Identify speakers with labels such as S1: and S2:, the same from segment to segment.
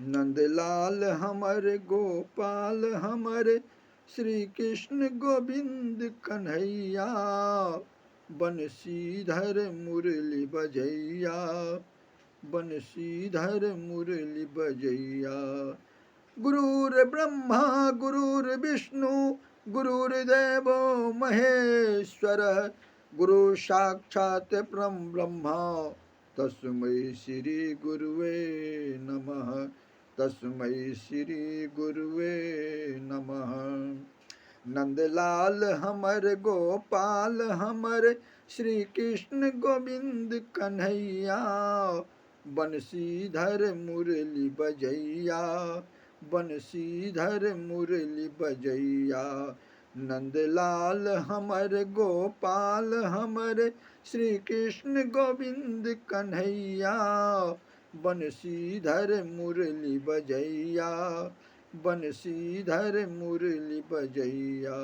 S1: नंदलाल हमर गोपाल हमर श्री कृष्ण गोविंद कन्हैया। बंशीधर मुरली बजैया, बंशीधर मुरली बजैया। गुरुर्ब्रह्मा गुरुर्विष्णु गुरुर्देवो महेश्वर, गुरु साक्षात् परम ब्रह्मा तस्मै श्री गुरुवे नमः, तस्मै श्री गुरुवे नमः। नंदलाल हमर गोपाल हमर श्री कृष्ण गोविंद कन्हैया। बंशीधर मुरली बजैया, बंशीधर मुरली बजैया। नंदलाल हमर गोपाल हमर श्री कृष्ण गोविंद कन्हैया। बंशीधर मुरली बजैया, बंशीधर मुरली बजैया।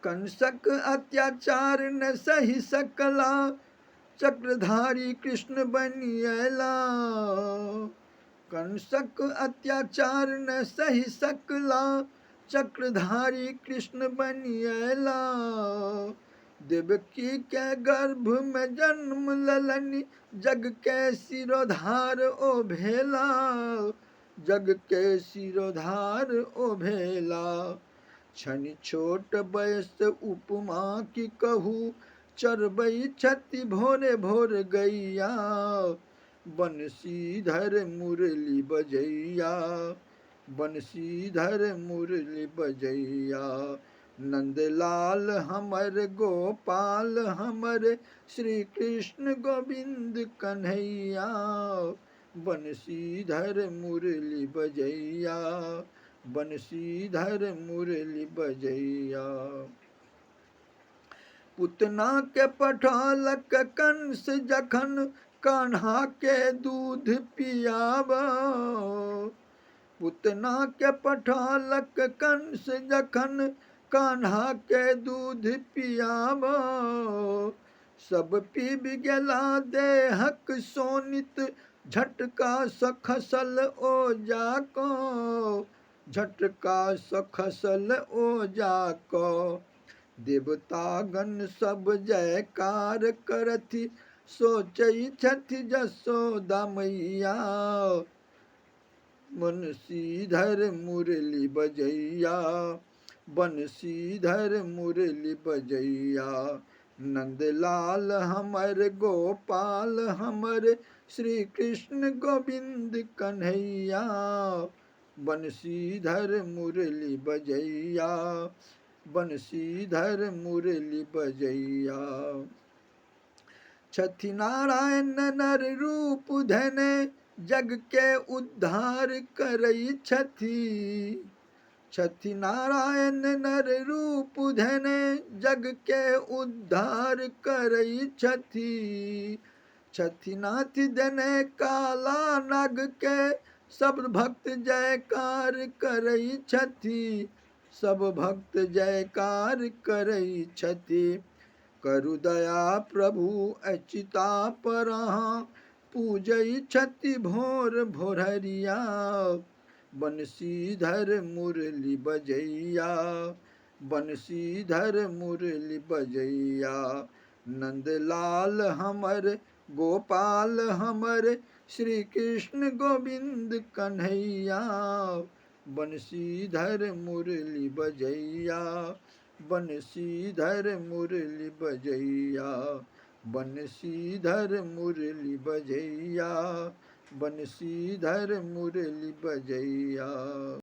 S1: कंसक अत्याचार न सही सकला, चक्रधारी कृष्ण बनियला। कंसक अत्याचार न सही सकला, चक्रधारी कृष्ण बनियला। देवकी के गर्भ में जन्म ललनी, जग के सिरोधार ओ भेला, जग के सिरोधार ओ भेला। छनि छोट बयस उपमा की कहू, चरबई छति भोरे भोर गैया। बंशीधर मुरली बजैया, बंशीधर मुरली बजैया। नंदलाल हमर गोपाल हमर श्री कृष्ण गोविंद कन्हैया। बंशीधर मुरली बजैया, बंशीधर मुरली बजैया। पुतना के पठालक कंस जखन, कान्हा के दूध पियावा। पुतना के पठालक कंस जखन, कान्हा के दूध पियावा। सब पीब गेला देहक सोनित, झटका स खसल ओजा को, झटका स खसल ओजा को। देवतागण सब जयकार करथि, सोचै छथि जसोदा मैया। बंशीधर मुरली बजैया, बंशीधर मुरली बजैया। नंदलाल हमर गोपाल हमर श्री कृष्ण गोविंद कन्हैया। बंशीधर मुरली बजैया, बंशीधर मुरली बजैया। छथि नारायण नर रूप धने, जग के उद्धार करई छथि। छथि नारायण नर रूप धने, जग के उद्धार करई छथि। छथि नाथ देने काला नाग के, सब भक्त जयकार करई छथि, सब भक्त जयकार करई छथि। करु दया प्रभु अच्युता परहाँ, पूजई छथि भोर भोरहरिया। बंशीधर मुरली बजैया, बंशीधर मुरली बजैया। नंदलाल हमर गोपाल हमर श्री कृष्ण गोविंद कन्हैया। बंशीधर मुरली बजैया, बंशीधर मुरली बजैया। बंशीधर मुरली बजैया, बंशीधर मुरली बजैया।